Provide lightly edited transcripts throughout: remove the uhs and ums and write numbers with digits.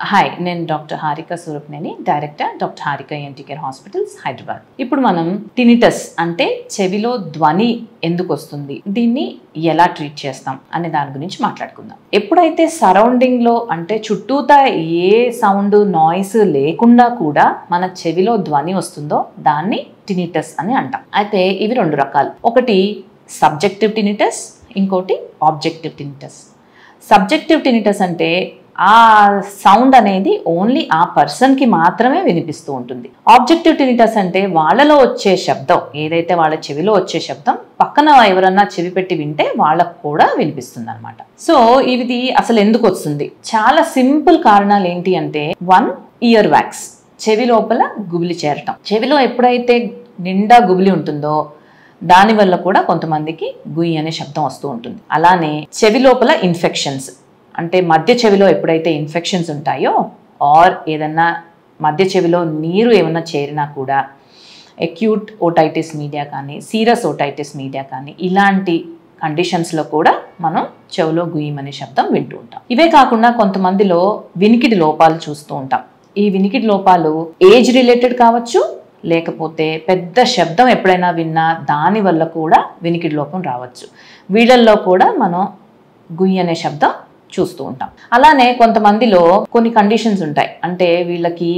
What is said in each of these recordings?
Hi, నేను doctor Harika Swarupneni, director doctor Harika ENT care hospitals, Hyderabad. ఇప్పుడు మనం టినిటస్ అంటే చెవిలో ధ్వని ఎందుకు వస్తుంది, దీన్ని ఎలా ట్రీట్ చేస్తాం అనే దాని గురించి మాట్లాడుకుందాం. ఎప్పుడైతే సరౌండింగ్లో అంటే చుట్టూతా ఏ సౌండ్ నాయిస్ లేకుండా కూడా మన చెవిలో ధ్వని వస్తుందో దాన్ని టినిటస్ అని అంటాం. అయితే ఇవి రెండు రకాలు. ఒకటి సబ్జెక్టివ్ టినిటస్, ఇంకోటి ఆబ్జెక్టివ్ టినిటస్. సబ్జెక్టివ్ టినిటస్ అంటే ఆ సౌండ్ అనేది ఓన్లీ ఆ పర్సన్కి మాత్రమే వినిపిస్తూ ఉంటుంది. ఆబ్జెక్టివ్ టినిటస్ అంటే వాళ్ళలో వచ్చే శబ్దం, ఏదైతే వాళ్ళ చెవిలో వచ్చే శబ్దం పక్కన ఎవరన్నా చెవి పెట్టి వింటే వాళ్ళకు కూడా వినిపిస్తుంది అనమాట. సో ఇది అసలు ఎందుకు వస్తుంది? చాలా సింపుల్ కారణాలు ఏంటి అంటే, 1 ఇయర్ వ్యాక్స్, చెవి లోపల గుబిలి చేరటం. చెవిలో ఎప్పుడైతే నిండా గుబిలి ఉంటుందో దానివల్ల కూడా కొంతమందికి గుయ్యి అనే శబ్దం వస్తూ ఉంటుంది. అలానే చెవి లోపల ఇన్ఫెక్షన్స్, అంటే మధ్య చెవిలో ఎప్పుడైతే ఇన్ఫెక్షన్స్ ఉంటాయో ఆర్ ఏదన్నా మధ్య చెవిలో నీరు ఏమన్నా చేరినా కూడా అక్యూట్ ఓటైటిస్ మీడియా కానీ సీరియస్ ఓటైటిస్ మీడియా కానీ ఇలాంటి కండిషన్స్లో కూడా మనం చెవిలో గుయ్యమనే శబ్దం వింటూ ఉంటాం. ఇవే కాకుండా కొంతమందిలో వినికిడి లోపాలు చూస్తూ ఉంటాం. ఈ వినికిడి లోపాలు ఏజ్ రిలేటెడ్ కావచ్చు, లేకపోతే పెద్ద శబ్దం ఎప్పుడైనా విన్నా దానివల్ల కూడా వినికిడి లోపం రావచ్చు. వీళ్ళల్లో కూడా మనం గుయ్యి అనే శబ్దం చూస్తూ ఉంటాం. అలానే కొంతమందిలో కొన్ని కండిషన్స్ ఉంటాయి. అంటే వీళ్ళకి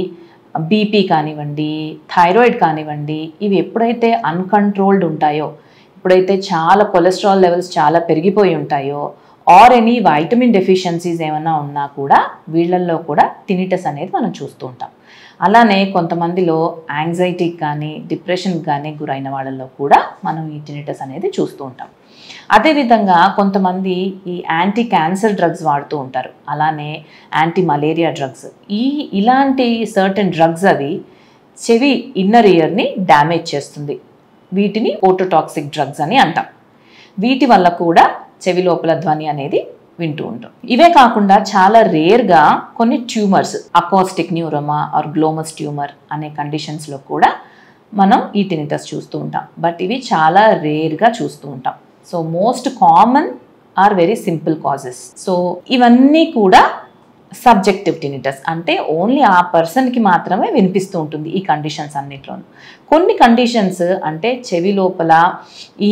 బీపీ కానివ్వండి, థైరాయిడ్ కానివ్వండి, ఇవి ఎప్పుడైతే అన్కంట్రోల్డ్ ఉంటాయో, ఎప్పుడైతే చాలా కొలెస్ట్రాల్ లెవెల్స్ చాలా పెరిగిపోయి ఉంటాయో ఆర్ ఎనీ వైటమిన్ డెఫిషియన్సీస్ ఏమైనా ఉన్నా కూడా వీళ్ళల్లో కూడా టినిటస్ అనేది మనం చూస్తూ ఉంటాం. అలానే కొంతమందిలో యాంగ్జైటీకి కానీ డిప్రెషన్కి కానీ గురైన వాళ్ళల్లో కూడా మనం ఈ టినిటస్ అనేది చూస్తూ ఉంటాం. అదేవిధంగా కొంతమంది ఈ యాంటీ క్యాన్సర్ డ్రగ్స్ వాడుతూ ఉంటారు. అలానే యాంటీ మలేరియా డ్రగ్స్, ఇలాంటి సర్టెన్ డ్రగ్స్ అవి చెవి ఇన్నర్ ఇయర్ని డ్యామేజ్ చేస్తుంది. వీటిని ఓటోటాక్సిక్ డ్రగ్స్ అని అంటాం. వీటి వల్ల కూడా చెవి లోపల ధ్వని అనేది వింటూ ఉంటాం. ఇవే కాకుండా చాలా రేర్గా కొన్ని tumours, acoustic neuroma or glomus tumour అనే కండిషన్స్లో కూడా మనం ఈ టినిటస్ చూస్తూ ఉంటాం. బట్ ఇవి చాలా రేర్గా చూస్తూ ఉంటాం. So most common are very simple causes. So ఇవన్నీ కూడా సబ్జెక్టివ్ టినిటస్, అంటే ఓన్లీ ఆ పర్సన్కి మాత్రమే వినిపిస్తూ ఉంటుంది ఈ కండిషన్స్ అన్నిట్లోనూ. కొన్ని కండిషన్స్ అంటే చెవి లోపల ఈ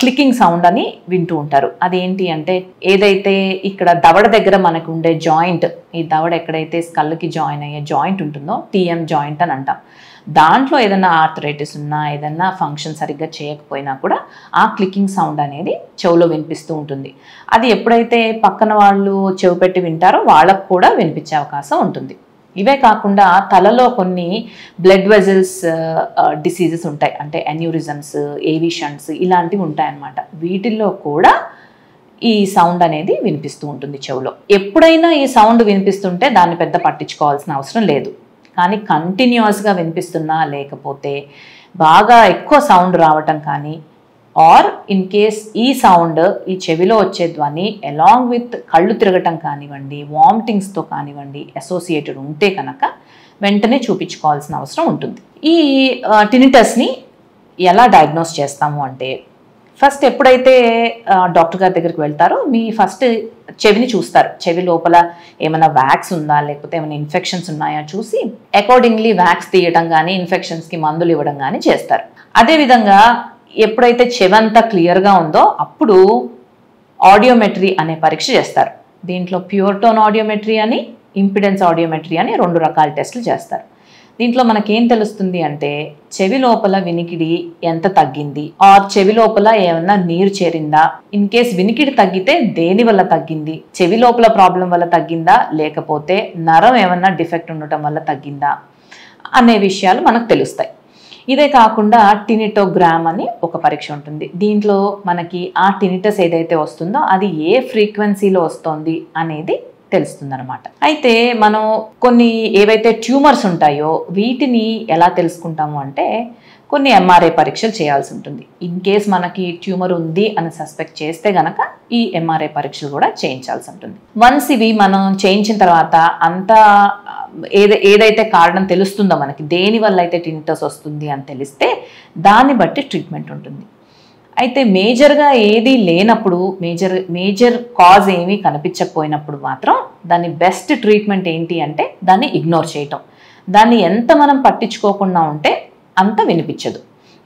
క్లికింగ్ సౌండ్ అని వింటూ ఉంటారు. అదేంటి అంటే, ఏదైతే ఇక్కడ దవడ దగ్గర మనకు ఉండే జాయింట్, ఈ దవడ ఎక్కడైతే స్కల్కి జాయిన్ అయ్యే జాయింట్ ఉంటుందో TM జాయింట్ అని అంటాం. దాంట్లో ఏదైనా ఆర్థరైటిస్ ఉన్నా, ఏదన్నా ఫంక్షన్ సరిగ్గా చేయకపోయినా కూడా ఆ క్లికింగ్ సౌండ్ అనేది చెవిలో వినిపిస్తూ ఉంటుంది. అది ఎప్పుడైతే పక్కన వాళ్ళు చెవి పెట్టి వింటారో వాళ్ళకు కూడా వినిపించే అవకాశం ఉంటుంది. ఇవే కాకుండా తలలో కొన్ని బ్లడ్ వెజల్స్ డిసీజెస్ ఉంటాయి. అంటే అన్యూరిజమ్స్, ఏవి షంట్స్ ఇలాంటివి ఉంటాయన్నమాట. వీటిల్లో కూడా ఈ సౌండ్ అనేది వినిపిస్తూ ఉంటుంది చెవిలో. ఎప్పుడైనా ఈ సౌండ్ వినిపిస్తుంటే దాన్ని పెద్ద పట్టించుకోవాల్సిన అవసరం లేదు. కానీ కంటిన్యూస్గా వినిపిస్తున్నా, లేకపోతే బాగా ఎక్కువ సౌండ్ రావటం కానీ, ఆర్ ఇన్ కేస్ ఈ సౌండ్ ఈ చెవిలో వచ్చే ధ్వని అలాంగ్ విత్ కళ్ళు తిరగటం కానివ్వండి, వామిటింగ్స్తో కానివ్వండి అసోసియేటెడ్ ఉంటే కనుక వెంటనే చూపించుకోవాల్సిన అవసరం ఉంటుంది. ఈ టినిటస్ని ఎలా డయాగ్నోస్ చేస్తాము అంటే, ఫస్ట్ ఎప్పుడైతే డాక్టర్ గారి దగ్గరికి వెళ్తారో మీ ఫస్ట్ చెవిని చూస్తారు. చెవి లోపల ఏమైనా వ్యాక్స్ ఉందా, లేకపోతే ఏమైనా ఇన్ఫెక్షన్స్ ఉన్నాయా చూసి అకార్డింగ్లీ వ్యాక్స్ తీయడం కానీ, ఇన్ఫెక్షన్స్కి మందులు ఇవ్వడం కానీ చేస్తారు. అదేవిధంగా ఎప్పుడైతే చెవంతా క్లియర్గా ఉందో అప్పుడు ఆడియోమెట్రీ అనే పరీక్ష చేస్తారు. దీంట్లో ప్యూర్ టోన్ ఆడియోమెట్రీ అని, ఇంపిడెన్స్ ఆడియోమెట్రీ అని 2 రకాల టెస్టులు చేస్తారు. దీంట్లో మనకేం తెలుస్తుంది అంటే, చెవి లోపల వినికిడి ఎంత తగ్గింది, ఆర్ చెవి లోపల ఏమన్నా నీరు చేరిందా, ఇన్ కేస్ వినికిడి తగ్గితే దేని వల్ల తగ్గింది, చెవి లోపల ప్రాబ్లం వల్ల తగ్గిందా, లేకపోతే నరం ఏమన్నా డిఫెక్ట్ ఉండటం వల్ల తగ్గిందా అనే విషయాలు మనకు తెలుస్తాయి. ఇదే కాకుండా టినిటోగ్రామ్ అని ఒక పరీక్ష ఉంటుంది. దీంట్లో మనకి ఆ టినిటస్ ఏదైతే వస్తుందో అది ఏ ఫ్రీక్వెన్సీలో వస్తుంది అనేది తెలుస్తుంది అనమాట. అయితే మనం కొన్ని ఏవైతే ట్యూమర్స్ ఉంటాయో వీటిని ఎలా తెలుసుకుంటాము అంటే, కొన్ని MRI పరీక్షలు చేయాల్సి ఉంటుంది. ఇన్ కేస్ మనకి ట్యూమర్ ఉంది అని సస్పెక్ట్ చేస్తే గనక ఈ MRI పరీక్షలు కూడా చేయించాల్సి ఉంటుంది. వన్స్ ఇవి మనం చేయించిన తర్వాత అంతా ఏదైతే కారణం తెలుస్తుందో మనకి, దేని వల్ల అయితే టినిటస్ వస్తుంది అని తెలిస్తే దాన్ని బట్టి ట్రీట్మెంట్ ఉంటుంది. అయితే మేజర్గా ఏది లేనప్పుడు, మేజర్ కాజ్ ఏమీ కనిపించకపోయినప్పుడు మాత్రం దాని బెస్ట్ ట్రీట్మెంట్ ఏంటి అంటే దాన్ని ఇగ్నోర్ చేయటం. దాన్ని ఎంత మనం పట్టించుకోకుండా ఉంటే అంత వినిపించదు.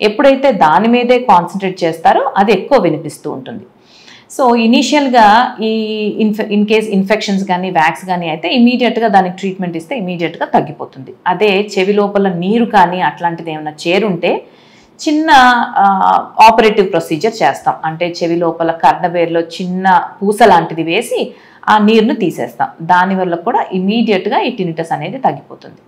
ఎప్పుడైతే దాని మీదే కాన్సన్ట్రేట్ చేస్తారో అది ఎక్కువ వినిపిస్తూ ఉంటుంది. సో ఇనీషియల్గా ఈ ఇన్ కేస్ ఇన్ఫెక్షన్స్ కానీ వ్యాక్స్ కానీ అయితే ఇమీడియట్గా దానికి ట్రీట్మెంట్ ఇస్తే ఇమీడియట్గా తగ్గిపోతుంది. అదే చెవి లోపల నీరు కానీ అట్లాంటిది ఏమైనా చేరుంటే చిన్న ఆపరేటివ్ ప్రొసీజర్ చేస్తాం. అంటే చెవి లోపల కర్ణబేర్లో చిన్న పూస లాంటిది వేసి ఆ నీరును తీసేస్తాం. దానివల్ల కూడా ఇమీడియట్గా ఈ టినిటస్ అనేది తగ్గిపోతుంది.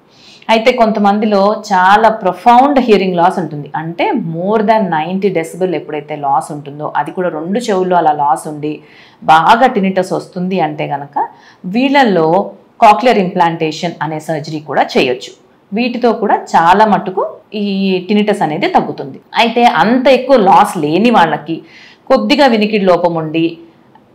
అయితే కొంతమందిలో చాలా ప్రొఫౌండ్ హియరింగ్ లాస్ ఉంటుంది. అంటే మోర్ దాన్ 90 డెసిబుల్ ఎప్పుడైతే లాస్ ఉంటుందో, అది కూడా 2 చెవుల్లో అలా లాస్ ఉండి బాగా టినిటస్ వస్తుంది అంటే కనుక వీళ్ళల్లో కాక్లియర్ ఇంప్లాంటేషన్ అనే సర్జరీ కూడా చేయొచ్చు. వీటితో కూడా చాలా మటుకు ఈ టినిటస్ అనేది తగ్గుతుంది. అయితే అంత ఎక్కువ లాస్ లేని వాళ్ళకి, కొద్దిగా వినికిడి లోపం ఉండి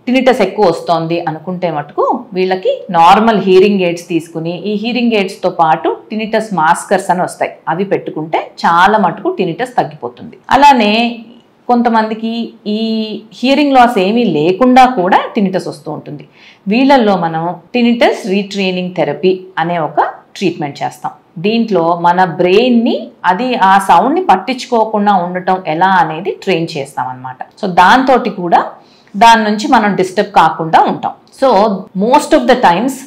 టినిటస్ ఎక్కువ వస్తోంది అనుకుంటే మటుకు వీళ్ళకి నార్మల్ హీరింగ్ ఎయిడ్స్ తీసుకుని, ఈ హీరింగ్ ఎయిడ్స్తో పాటు టినిటస్ మాస్కర్స్ అని వస్తాయి, అవి పెట్టుకుంటే చాలా మటుకు టినిటస్ తగ్గిపోతుంది. అలానే కొంతమందికి ఈ హియరింగ్ లాస్ ఏమీ లేకుండా కూడా టినిటస్ వస్తూ ఉంటుంది. వీళ్ళల్లో మనం టినిటస్ రీట్రైనింగ్ థెరపీ అనే ఒక ట్రీట్మెంట్ చేస్తాం. దీంట్లో మన బ్రెయిన్ని అది ఆ సౌండ్ని పట్టించుకోకుండా ఉండటం ఎలా అనేది ట్రైన్ చేస్తాం అన్నమాట. సో దాంతో కూడా దాని నుంచి మనం డిస్టర్బ్ కాకుండా ఉంటాం. So most of the times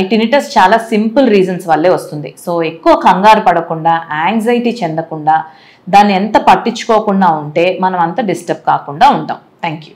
ఈ టినిటస్ చాలా సింపుల్ రీజన్స్ వల్లే వస్తుంది. సో ఎక్కువ కంగారు పడకుండా, యాంగ్జైటీ చెందకుండా, దాన్ని ఎంత పట్టించుకోకుండా ఉంటే మనం అంత డిస్టర్బ్ కాకుండా ఉంటాం. Thank you.